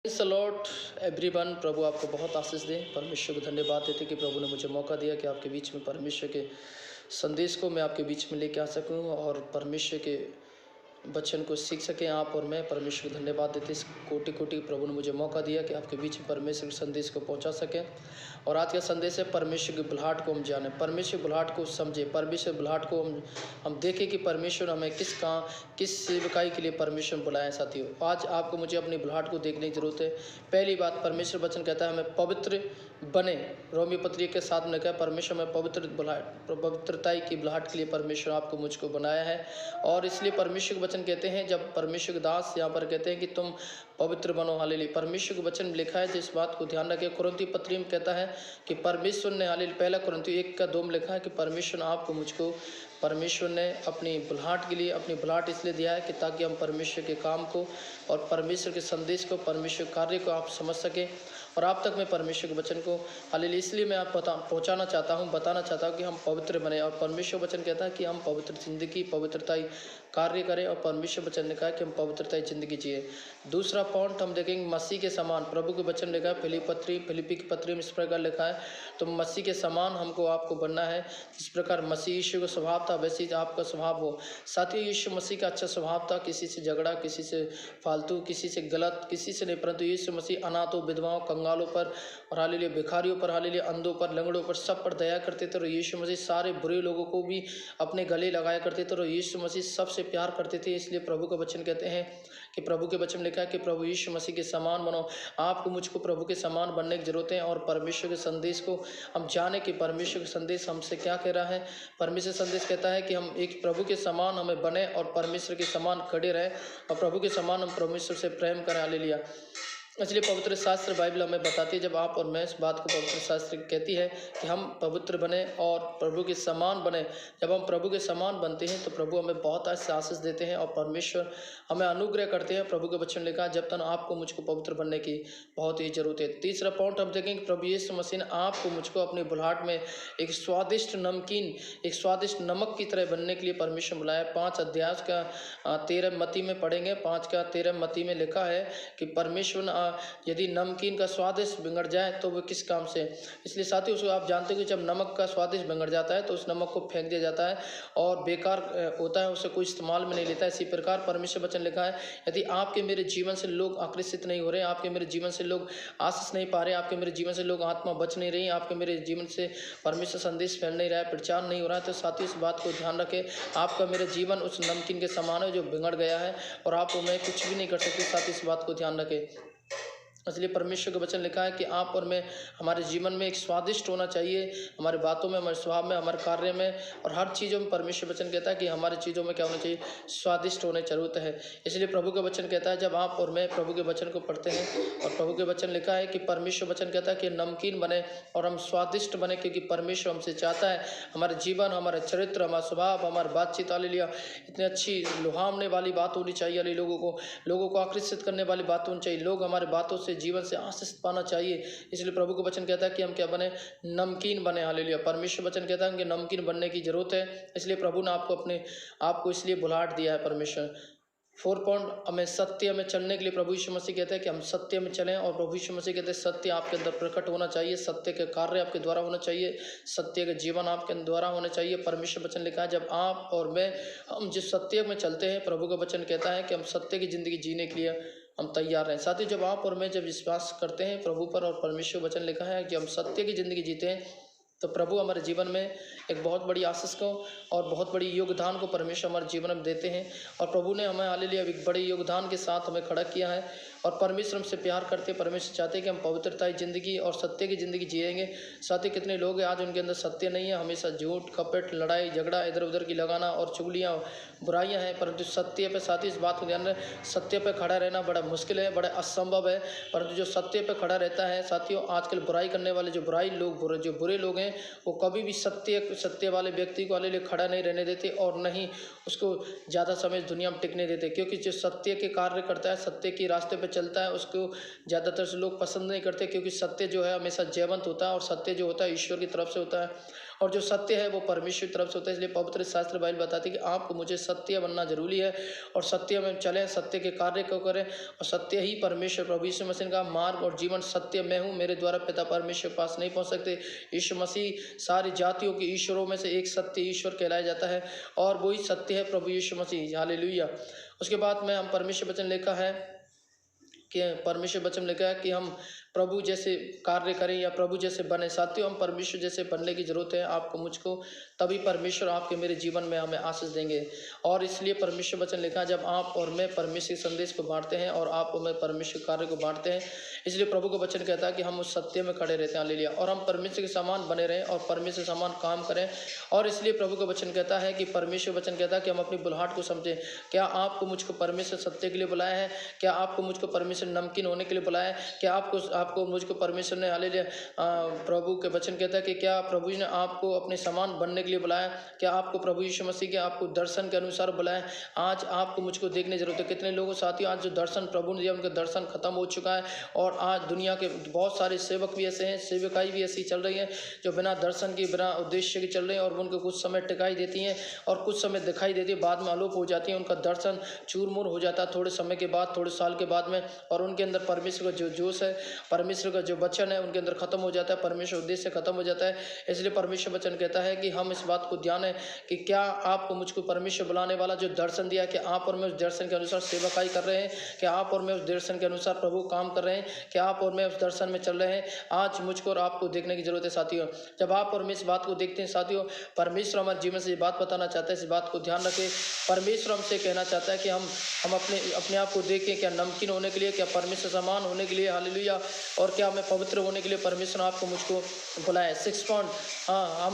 Praise the Lord everyone. प्रभु आपको बहुत आशीष दें। परमेश्वर को धन्यवाद देते कि प्रभु ने मुझे मौका दिया कि आपके बीच में परमेश्वर के संदेश को मैं आपके बीच में लेके आ सकूं और परमेश्वर के वचन को सीख सकें आप और मैं। परमेश्वर को धन्यवाद देते इस कोटि कोटि प्रभु ने मुझे मौका दिया कि आपके बीच में परमेश्वर के संदेश को पहुंचा सकें। और आज का संदेश है परमेश्वर की बुलाहट को हम जानें, परमेश्वर की बुलाहट को समझें, परमेश्वर की बुलाहट को हम देखें कि परमेश्वर हमें किस सेवकाई के लिए परमेश्वर बुलाया है। साथियों, आज आपको मुझे अपनी बुलाहट को देखने की जरूरत है। पहली बात, परमेश्वर वचन कहता है हमें पवित्र बने। रोमी पत्री के साथ में कहा परमेश्वर में पवित्रताई की बुलाहट के लिए परमेश्वर आपको मुझको बनाया है। और इसलिए परमेश्वर के वचन कहते हैं, जब परमेश्वर के दास यहाँ पर कहते हैं कि तुम पवित्र बनो, हालेलुया। परमेश्वर के वचन में लिखा है, जिस बात को ध्यान रखें। कुरिन्थी पत्री में कहता है कि परमेश्वर ने, हालेलुया, पहला कुरिन्थी 1:2 में लिखा है कि परमेश्वर ने आपको मुझको, परमेश्वर ने अपनी बुलाहट के लिए, अपनी बुलाहट इसलिए दिया है कि ताकि हम परमेश्वर के काम को और परमेश्वर के संदेश को, परमेश्वर कार्य को आप समझ सकें और आप तक में परमेश्वर के वचन को, हालेलुया, इसलिए मैं आप पहुंचाना चाहता हूं, बताना चाहता हूं कि हम पवित्र बने। और परमेश्वर वचन कहता है कि हम पवित्र जिंदगी, पवित्रताई कार्य करें। और परमेश्वर वचन ने कहा कि हम पवित्रताई जिंदगी जिए। दूसरा पॉइंट हम देखेंगे, मसीह के समान। प्रभु के वचन लिखा है फिलिप्पी की पत्री में इस प्रकार लिखा है, तो मसीह के समान हमको आपको बनना है। जिस प्रकार मसीह यीशु का स्वभाव था वैसे ही आपका स्वभाव हो। साथियों, यीशु मसीह का अच्छा स्वभाव था, किसी से झगड़ा, किसी से फालतू, किसी से गलत, किसी से नहीं, परंतु यीशु मसीह अनाथों, विधवाओं, कंगालों पर और हालेलुया भिखारियों पर, हालेलुया अंधों पर, लंगड़ों पर, सब पर दया करते थे। और यीशु मसीह सारे बुरे लोगों को भी अपने गले लगाया करते थे और यीशु मसीह सबसे प्यार करते थे। इसलिए प्रभु का वचन कहते हैं कि प्रभु के वचन लिखा है कि प्रभु यीशु मसीह के समान बनो। आपको मुझको प्रभु के समान बनने की जरूरत है। और परमेश्वर के संदेश को हम जाने कि परमेश्वर का संदेश हमसे क्या कह रहा है। परमेश्वर संदेश कहता है कि हम एक प्रभु के समान हमें बने और परमेश्वर के समान खड़े रहे और प्रभु के समान हम परमेश्वर से प्रेम करें, हालेलुया। इसलिए पवित्र शास्त्र बाइबल हमें बताती है, जब आप और मैं इस बात को, पवित्र शास्त्र कहती है कि हम पवित्र बने और प्रभु के समान बने। जब हम प्रभु के समान बनते हैं तो प्रभु हमें बहुत ऐसे आशीष देते हैं और परमेश्वर हमें अनुग्रह करते हैं। प्रभु के वचन लिखा, जब तक आपको मुझको पवित्र बनने की बहुत ही जरूरत है। तीसरा पॉइंट हम देखेंगे, प्रभु यीशु मसीह ने आपको मुझको अपनी बुलाहट में एक स्वादिष्ट नमकीन, एक स्वादिष्ट नमक की तरह बनने के लिए परमेश्वर बुलाया। 5 अध्याय का 13 मत्ती में पढ़ेंगे। 5 का 13 मत्ती में लिखा है कि परमेश्वर यदि नमकीन का स्वादिष्ट बिगड़ जाए तो वो किस काम से। इसलिए साथियों, उसको आप जानते हो कि जब नमक का स्वादिष्ट बिगड़ जाता है तो उस नमक को फेंक दिया जाता है और बेकार होता है, उसे कोई इस्तेमाल में नहीं लेता। इसी प्रकार परमेश्वर वचन लिखा है, यदि आपके मेरे जीवन से लोग आकर्षित नहीं हो रहे, आपके मेरे जीवन से लोग आशीष नहीं पा रहे, आपके मेरे जीवन से लोग आत्मा बच नहीं रही, आपके मेरे जीवन से परमेश्वर संदेश फैल नहीं रहा है, प्रचार नहीं हो रहा है, तो साथियों इस बात को ध्यान रखें, आपका मेरे जीवन उस नमकीन के समान है जो बिगड़ गया है और आप मैं कुछ भी नहीं कर सकते। साथ इस बात को ध्यान रखें। इसलिए परमेश्वर का वचन लिखा है कि आप और मैं, हमारे जीवन में एक स्वादिष्ट होना चाहिए, हमारे बातों में, हमारे स्वभाव में, हमारे कार्य में और हर चीज़ों में। परमेश्वर वचन कहता है कि हमारी चीज़ों में क्या होना चाहिए, स्वादिष्ट होने की जरूरत है। इसलिए प्रभु का वचन कहता है, जब आप और मैं प्रभु के वचन को पढ़ते हैं और प्रभु के वचन लिखा है कि परमेश्वर वचन कहता है कि नमकीन बने और हम स्वादिष्ट बने, क्योंकि परमेश्वर हमसे चाहता है हमारे जीवन, हमारा चरित्र, हमारा स्वभाव, हमारी बातचीत, हालेलुया, इतनी अच्छी लुभावने वाली बात होनी चाहिए। लोगों को आकर्षित करने वाली बात होनी चाहिए। लोग हमारे बातों से जीवन से आशीष पाना चाहिए। इसलिए प्रभु का वचन कहता है कि हम क्या बने, नमकीन बने, हालेलुया। परमेश्वर वचन कहता है कि नमकीन बनने की जरूरत है। इसलिए प्रभु ने आपको इसलिए बुलाहट दिया है परमेश्वर। 4 पॉइंट, हमें सत्य में चलने के लिए प्रभु यीशु मसीह कहते हैं कि हम सत्य में चलें और प्रभु यीशु मसीह कहते हैं सत्य आपके अंदर प्रकट होना चाहिए, सत्य के कार्य आपके द्वारा होना चाहिए, सत्य के जीवन आपके द्वारा होना चाहिए। परमेश्वर वचन लिखा है, जब आप और मैं हम जिस सत्य में चलते हैं, प्रभु का वचन कहता है कि हम सत्य की जिंदगी जीने के लिए हम तैयार हैं। साथ ही जब आप और मैं जब विश्वास करते हैं प्रभु पर और परमेश्वर वचन लिखा है कि हम सत्य की जिंदगी जीते हैं, तो प्रभु हमारे जीवन में एक बहुत बड़ी आशीष को और बहुत बड़ी योगदान को परमेश्वर हमारे जीवन में देते हैं। और प्रभु ने हमें हालेलुया एक बड़े योगदान के साथ हमें खड़ा किया है और परमेश्वर हमसे प्यार करते, परमेश्वर चाहते हैं कि हम पवित्रता जिंदगी और सत्य की ज़िंदगी जिएंगे। साथ ही कितने लोग हैं आज उनके अंदर सत्य नहीं है, हमेशा झूठ, कपट, लड़ाई झगड़ा, इधर उधर की लगाना और चुगलियाँ, बुराइयाँ हैं, परंतु सत्य पे, साथ ही इस बात को ध्यान रखें, सत्य पे खड़ा रहना बड़ा मुश्किल है, बड़ा असंभव है, परंतु जो सत्य पे खड़ा रहता है, साथियों आजकल बुराई करने वाले जो बुरे लोग हैं वो कभी भी सत्य वाले व्यक्ति को हालेलुया खड़ा नहीं रहने देते और नहीं उसको ज़्यादा समय दुनिया में टिकने देते, क्योंकि जो सत्य के कार्य करता है, सत्य के रास्ते पे चलता है, उसको ज़्यादातर से लोग पसंद नहीं करते, क्योंकि सत्य जो है हमेशा जयवंत होता है और सत्य जो होता है ईश्वर की तरफ से होता है और जो सत्य है वो परमेश्वर की तरफ से होता है। इसलिए पवित्र शास्त्र बाइबल बताती है कि आपको मुझे सत्य बनना जरूरी है और सत्य में चलें, सत्य के कार्य को करें और सत्य ही परमेश्वर प्रभु यीशु मसीह का मार्ग और जीवन सत्य मैं हूँ, मेरे द्वारा पिता परमेश्वर के पास नहीं पहुँच सकते। यीशु मसीह सारी जातियों के ईश्वरों में से एक सत्य ईश्वर कहलाया जाता है और वही सत्य है प्रभु यीशु मसीह। हालेलुया। उसके बाद में हम परमेश्वर वचन लिखा है कि परमेश्वर वचन लिखा है कि हम प्रभु जैसे कार्य करें या प्रभु जैसे बने। साथियों, हम परमेश्वर जैसे बनने की ज़रूरत है आपको मुझको, तभी परमेश्वर आपके मेरे जीवन में हमें आशीष देंगे। और इसलिए परमेश्वर वचन लिखा है, जब आप और मैं परमेश्वर संदेश को बांटते हैं और आप और मैं परमेश्वर कार्य को बांटते हैं, इसलिए प्रभु का वचन कहता है कि हम उस सत्य में खड़े रहते हैं। हालेलुया। और हम परमेश्वर के समान बने रहें और परमेश्वर के समान काम करें। और इसलिए प्रभु का वचन कहता है कि परमेश्वर वचन कहता है कि हम अपनी बुलाहट को समझें। क्या आपको मुझको परमेश्वर सत्य के लिए बुलाया है? क्या आपको मुझको परमेश्वर नमकीन होने के लिए बुलाया है? क्या आपको मुझको परमेश्वर ने हालेलुया प्रभु के वचन कहता है कि क्या प्रभु जी ने आपको अपने समान बनने के लिए बुलाया? क्या आपको प्रभु यीशु मसीह के आपको दर्शन के अनुसार बुलाया? आज आपको मुझको देखने जरूरत है। कितने लोगों साथियों आज जो दर्शन प्रभु ने दिया उनका दर्शन खत्म हो चुका है और आज दुनिया के बहुत सारे सेवक भी ऐसे हैं, सेवकाई भी ऐसी चल रही है जो बिना दर्शन की बिना उद्देश्य की चल रही है और उनको कुछ समय टिकाई देती हैं और कुछ समय दिखाई देती है, बाद में अलोप हो जाती है। उनका दर्शन चूरमूर हो जाता है थोड़े समय के बाद, थोड़े साल के बाद में, और उनके अंदर परमेश्वर का जो जोश है, परमेश्वर का जो वचन है उनके अंदर खत्म हो जाता है, परमेश्वर उद्देश्य खत्म हो जाता है। इसलिए परमेश्वर वचन कहता है कि हम इस बात को ध्यान है कि क्या आपको मुझको परमेश्वर बुलाने वाला जो दर्शन दिया कि आप और मैं उस दर्शन के अनुसार सेवकाई कर रहे हैं? क्या आप और मैं उस दर्शन के अनुसार प्रभु काम कर रहे हैं? क्या आप और मैं उस दर्शन में चल रहे हैं? आज मुझको और आपको देखने की जरूरत है साथियों। जब आप और मैं इस बात को देखते हैं साथियों, परमेश्वर हमारे जीवन से ये बात बताना चाहता है, इस बात को ध्यान रखें। परमेश्वर हमसे कहना चाहता है कि हम अपने आप को देखें, क्या नमकीन होने के लिए, क्या परमेश्वर समान होने के लिए, हालेलुया, और क्या हमें पवित्र होने के लिए परमेश्वर आपको मुझको बुलाया। 6 पॉइंट, हाँ,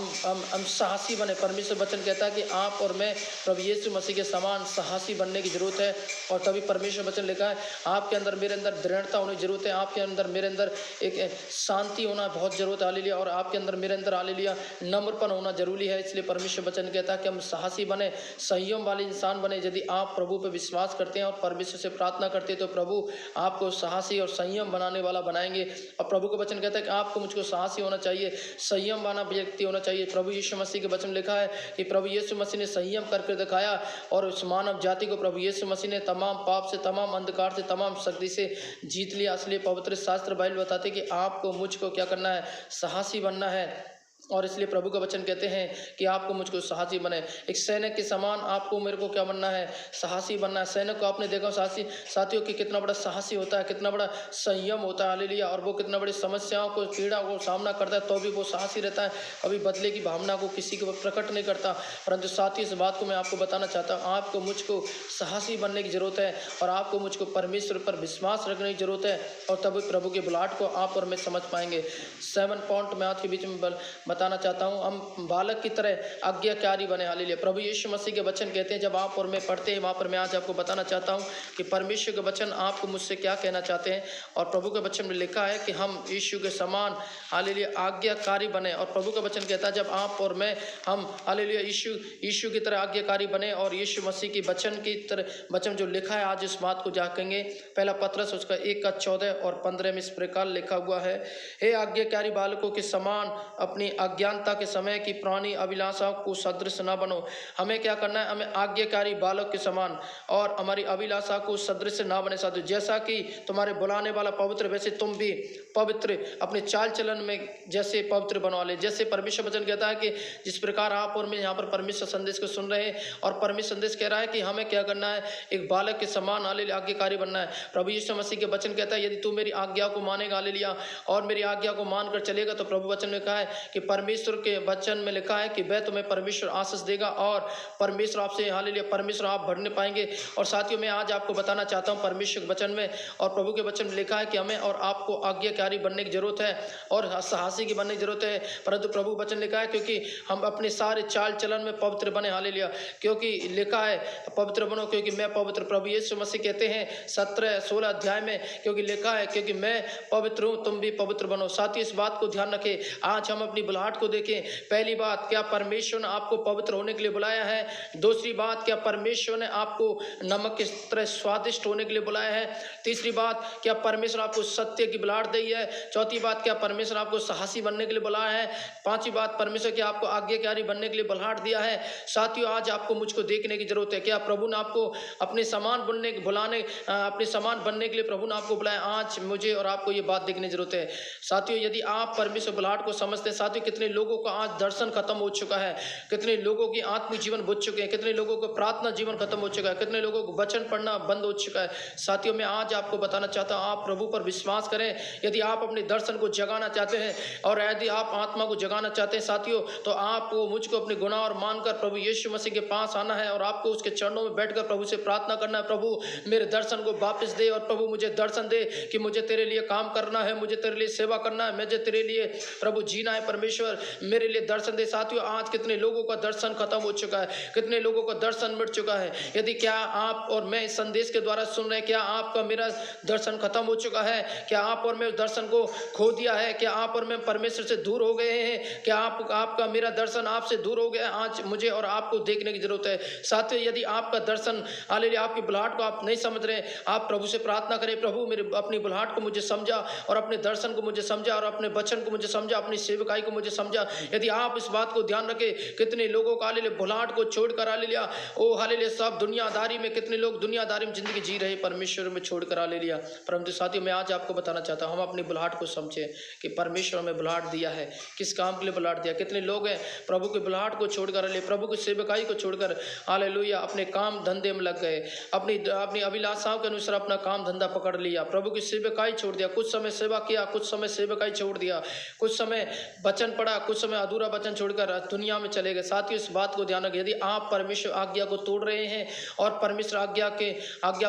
हम साहसी बने। परमेश्वर वचन कहता है कि आप और मैं प्रभु यीशु मसीह के समान साहसी बनने की जरूरत है और तभी परमेश्वर वचन लिखा है आपके अंदर मेरे अंदर दृढ़ता होने की जरूरत है, आपके अंदर मेरे अंदर एक शांति होना बहुत जरूरत है, हालेलुया, और आपके अंदर मेरे अंदर हालेलुया नम्रपन होना जरूरी है। इसलिए परमेश्वर वचन कहता है कि हम साहसी बने, संयम वाले इंसान बने। यदि आप प्रभु पे विश्वास करते हैं और परमेश्वर से प्रार्थना करते हैं तो प्रभु आपको साहसी और संयम बनाने वाला बनाएंगे। और प्रभु का वचन कहता है कि आपको मुझको साहसी होना चाहिए, संयम वाला व्यक्ति होना चाहिए। प्रभु यीशु मसीह के वचन लिखा है कि प्रभु यीशु मसीह ने संयम करके दिखाया और उस मानव जाति को प्रभु यीशु मसीह ने तमाम पाप से, तमाम अंधकार से, तमाम शक्ति से जीत लिया। इसलिए पवित्र शास्त्र बाइबल बताते कि आपको मुझको क्या करना है? साहसी बनना है। और इसलिए प्रभु का वचन कहते हैं कि आपको मुझको साहसी बने। एक सैनिक के समान आपको मेरे को क्या बनना है? साहसी बनना है। सैनिक को आपने देखा साहसी साथियों कि कितना बड़ा साहसी होता है, कितना बड़ा संयम होता है, हालेलुया, और वो कितना बड़ी समस्याओं को, पीड़ा को सामना करता है तो भी वो साहसी रहता है, कभी बदले की भावना को किसी को प्रकट नहीं करता। परंतु साथियों इस बात को मैं आपको बताना चाहता हूँ, आपको मुझको साहसी बनने की जरूरत है और आपको मुझको परमेश्वर पर विश्वास रखने की जरूरत है और तभी प्रभु के बुलाहट को आप और मैं समझ पाएंगे। 7 पॉइंट मैं आज के बीच में बताना चाहता हूं, हम बालक की तरह आज्ञाकारी बने, हालेलुया। प्रभु यीशु मसीह के वचन कहते हैं जब आप और मैं पढ़ते हैं वहां पर मैं आज आपको बताना चाहता हूं कि परमेश्वर के वचन आपको मुझसे क्या कहना चाहते हैं। और प्रभु के वचन में लिखा है कि हम यीशु के समान हालेलुया आज्ञाकारी बने। और प्रभु का वचन कहता है जब आप और मैं हम हालेलुया यीशु की तरह आज्ञाकारी बने और यीशु मसीह के वचन की तरह वचन जो लिखा है आज इस बात को जानेंगे। पहला पत्रस उसका 1:14 और 15 में इस प्रकार लिखा हुआ है, हे आज्ञाकारी बालकों के समान अपनी अज्ञानता के समय की पुरानी अभिलाषाओं को सदृश न बनो। हमें क्या करना है? हमें आज्ञाकारी बालक के समान और हमारी अभिलाषा को सदृश न बने साथियों। जैसा कि तुम्हारे बुलाने वाला पवित्र वैसे तुम भी पवित्र अपने चाल चलन में जैसे पवित्र बनवा ले। जैसे परमेश्वर वचन कहता है कि जिस प्रकार आप और मैं यहाँ पर परमेश्वर संदेश को सुन रहे हैं और परमेश्वर संदेश कह रहा है कि हमें क्या करना है? एक बालक के समान हालेलुया आज्ञाकारी बनना है। प्रभु यीशु मसीह के वचन कहता है यदि तू मेरी आज्ञा को मानेगा हालेलुया और मेरी आज्ञा को मानकर चलेगा तो प्रभु वचन में लिखा है कि परमेश्वर के वचन में लिखा है कि वह तुम्हें परमेश्वर आशीष देगा और परमेश्वर आपसे हालेलुया परमेश्वर आप बढ़ने पाएंगे। और साथियों मैं आज आपको बताना चाहता हूँ परमेश्वर के वचन में और प्रभु के वचन में लिखा है कि हमें और आपको आज्ञाकारी बनने की जरूरत है और साहसी की बनने की जरूरत है। परंतु प्रभु वचन लिखा है क्योंकि हम अपने सारे चाल चलन में पवित्र बने, हालेलुया, क्योंकि लिखा है पवित्र बनो क्योंकि मैं पवित्र। प्रभु यीशु मसीह कहते हैं 17-16 अध्याय में, क्योंकि लिखा है क्योंकि मैं पवित्र हूँ तुम भी पवित्र बनो। साथियों इस बात को ध्यान रखें, आज हम अपनी बुलाहट को देखें। पहली बात, क्या परमेश्वर ने आपको पवित्र होने के लिए बुलाया है? दूसरी बात, क्या परमेश्वर ने आपको नमक की तरह स्वादिष्ट होने के लिए बुलाया है? तीसरी बात, क्या परमेश्वर आपको सत्य की बुलाहट दी है? चौथी बात, क्या परमेश्वर आपको साहसी बनने के लिए बुलाया है? पांचवी बात, परमेश्वर क्या आपको आज्ञाकारी बनने के लिए बुलाहट दिया है? साथियों, आज आपको मुझको देखने की जरूरत है। क्या प्रभु ने आपको अपने समान अपने समान बनने के लिए प्रभु ने आपको बुलाया? आज मुझे और आपको ये बात देखने की जरूरत है। साथियों, यदि आप परमेश्वर बुलाहट को समझते हैं, साथियों कितने लोगों का आज दर्शन खत्म हो चुका है, कितने लोगों की आत्मिक जीवन बुझ चुके हैं, कितने लोगों का प्रार्थना जीवन खत्म हो चुका है, कितने लोगों को वचन पढ़ना बंद हो चुका है। साथियों, मैं आज आपको बताना चाहता हूं, आप प्रभु पर विश्वास करें। यदि आप अपने दर्शन को जगाना चाहते हैं और यदि आप आत्मा को जगाना चाहते हैं साथियों, तो आपको मुझको अपने गुनाह और मानकर प्रभु यीशु मसीह के पास आना है और आपको उसके चरणों में बैठकर प्रभु से प्रार्थना करना है, प्रभु मेरे दर्शन को वापस दे और प्रभु मुझे दर्शन दे कि मुझे तेरे लिए काम करना है, मुझे तेरे लिए सेवा करना है, मुझे तेरे लिए प्रभु जीना है। परमेश्वर मेरे लिए दर्शन दे। साथियों, आज कितने लोगों का दर्शन खत्म हो चुका है, कितने लोगों का दर्शन मिट चुका है। यदि क्या आप और मैं इस संदेश के द्वारा सुन रहे हैं, क्या आपका मेरा दर्शन खत्म हो चुका है? क्या आप और मैं उस दर्शन को खो दिया है? क्या आप और मैं परमेश्वर से दूर हो गए हैं? क्या आपका मेरा दर्शन आपसे दूर हो गया? आज मुझे और आपको देखने की जरूरत है। साथियों, यदि आपका दर्शन हालेलुया आपकी बुलाहट को आप नहीं समझ रहे, आप प्रभु से प्रार्थना करें, प्रभु मेरे अपनी बुलाहट को मुझे समझा और अपने दर्शन को मुझे समझा और अपने वचन को मुझे समझा, अपनी सेवकाई को मुझे समझा। यदि आप इस बात को ध्यान रखें, कितने लोगों का हालेलुया बुलाहट को छोड़कर हालेलुया ओ हालेलुया सब दुनियादारी में, कितने लोग दुनियादारी में जिंदगी जी रहे, परमेश्वर में छोड़कर हालेलुया। परंतु साथियों, मैं आज आपको बताना चाहता हूं, हम अपनी बुलाहट को समझें कि परमेश्वर हमें बुलाहट दिया है, किस काम के लिए बुलाहट दिया। कितने लोग हैं प्रभु की बुलाहट को छोड़कर हालेलुया, प्रभु की सेवकाई को छोड़कर हालेलुया अपने काम धंधे में लग गए, अपनी अभिलाषाओं के अनुसार अपना काम धंधा पकड़ लिया, प्रभु की सेवकाई छोड़ दिया। कुछ समय सेवा किया, कुछ समय सेवकाई छोड़ दिया, कुछ समय वचन पढ़ा, कुछ समय अधूरा वचन छोड़कर दुनिया में चले गए। साथियों, इस बात को ध्यान रखें, यदि आप परमेश्वर आज्ञा को तोड़ रहे हैं और परमेश्वर आज्ञा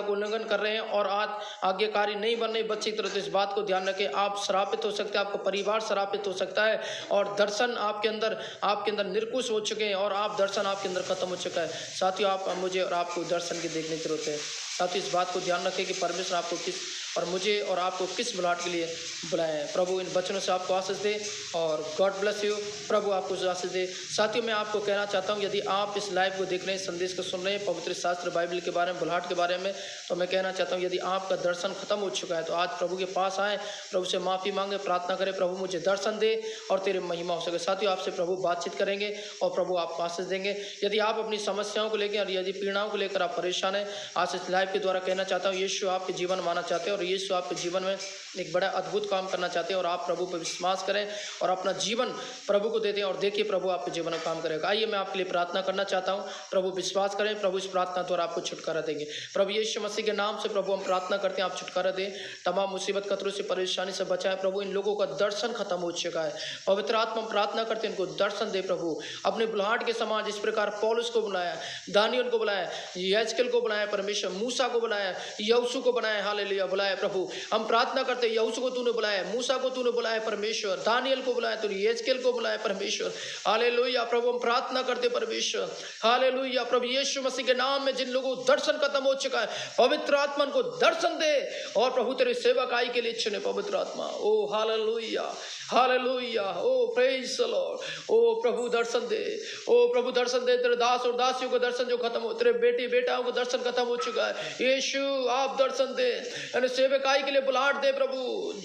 को उल्लंघन कर रहे हैं और आज आज्ञाकारी नहीं बन रहे बच्चे की तरह, तो इस बात को ध्यान रखें, आप श्रापित हो सकते हैं, आपका परिवार श्रापित हो सकता है और दर्शन आपके अंदर निर्कुश हो चुके हैं और आप दर्शन आपके अंदर खत्म हो चुका है। साथियों, आप मुझे और आपको दर्शन की देखने की जरूरत है। साथियों, इस बात को ध्यान रखें कि परमेश्वर आपको किस और मुझे और आपको किस बुलाहट के लिए बुलाया है। प्रभु इन वचनों से आपको आशीष दे और गॉड ब्लेस यू। प्रभु आपको आशीष दे। साथियों, मैं आपको कहना चाहता हूं, यदि आप इस लाइव को देख रहे हैं, संदेश को सुन रहे हैं, पवित्र शास्त्र बाइबल के बारे में, बुलाहट के बारे में, तो मैं कहना चाहता हूं, यदि आपका दर्शन खत्म हो चुका है तो आज प्रभु के पास आए, प्रभु से माफ़ी मांगे, प्रार्थना करें, प्रभु मुझे दर्शन दे और तेरे महिमा हो सके। साथियों, आपसे प्रभु बातचीत करेंगे और प्रभु आपको आशीष देंगे। यदि आप अपनी समस्याओं को लेकर और यदि पीड़ाओं को लेकर आप परेशान हैं, आज इस लाइव के द्वारा कहना चाहता हूँ, यीशु आपके जीवन माना चाहते हैं और यीशु आपके जीवन में एक बड़ा अद्भुत काम करना चाहते हैं और आप प्रभु पर विश्वास करें और अपना जीवन प्रभु को दे दें और देखिए प्रभु आपके जीवन में काम करेगा। आइए मैं आपके लिए प्रार्थना करना चाहता हूं। प्रभु विश्वास करें, प्रभु इस प्रार्थना द्वारा आपको छुटकारा देंगे। प्रभु यीशु मसीह के नाम से प्रभु हम प्रार्थना करते हैं, आप छुटकारा दें, तमाम मुसीबत खतरों से परेशानी से बचाएं। प्रभु इन लोगों का दर्शन खत्म हो चुका है, पवित्र आत्मा हम प्रार्थना करते हैं, इनको दर्शन दे प्रभु। अपने बुलाहट के समाज इस प्रकार पौलुस को बुलाया, दानियल को बुलाया, यहेजकेल को बुलाया, परमेश्वर मूसा को बुलाया, यहोशू को बनाया, हालेलुया बुलाया। प्रभु हम प्रार्थना करते हैं, यहोशू को तूने बुलाया, मूसा को तूने बुलाया परमेश्वर, दानियल को बुलाया, तूने यहेजकेल को बुलाया परमेश्वर, हालेलुया। प्रभु हम प्रार्थना करते परमेश्वर, हालेलुया। प्रभु यीशु मसीह के नाम में जिन लोगों को दर्शन खत्म हो चुका है, पवित्र आत्मा को दर्शन दे और प्रभु तेरे सेवकाई के लिए चुने पवित्र आत्मा। ओ हालेलुया, हालेलुया, ओ प्रेज द लॉर्ड। ओ प्रभु दर्शन दे, ओ प्रभु दर्शन दे, तेरे दास और दासियों को दर्शन जो खत्म हो, तेरे बेटी बेटाओं को दर्शन खत्म हो चुका है, यीशु आप दर्शन दे, यानी सेवकाई के लिए बुलाहट दे प्रभु,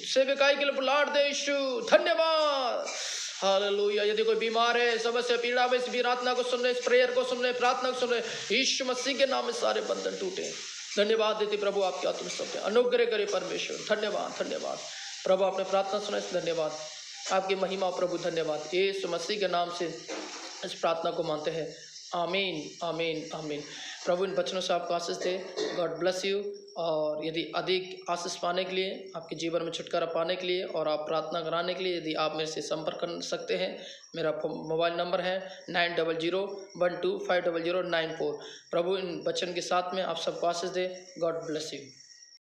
सेवकाई के लिए बुलाहट दे यीशु, धन्यवाद, हालेलुया। यदि कोई बीमार है, समस्या पीड़ा में, इस प्रार्थना को सुन रहे, इस प्रेयर को सुन रहे, प्रार्थना को सुन रहे, यीशु मसीह के नाम में सारे बंधन टूटे। धन्यवाद देते प्रभु, आपके आत्म सब अनुग्रह करे परमेश्वर, धन्यवाद, धन्यवाद प्रभु, आपने प्रार्थना सुना, धन्यवाद, आपकी महिमा प्रभु, धन्यवाद। यीशु मसीह के नाम से इस प्रार्थना को मानते हैं, आमीन, आमीन, आमीन। प्रभु इन वचनों से आपको आशीष दे, गॉड ब्लेस यू। और यदि अधिक आशीष पाने के लिए, आपके जीवन में छुटकारा पाने के लिए और आप प्रार्थना कराने के लिए, यदि आप मेरे से संपर्क कर सकते हैं, मेरा मोबाइल नंबर है 9001250094। प्रभु इन वचन के साथ में आप सबको आशीष दे, गॉड ब्लेस यू।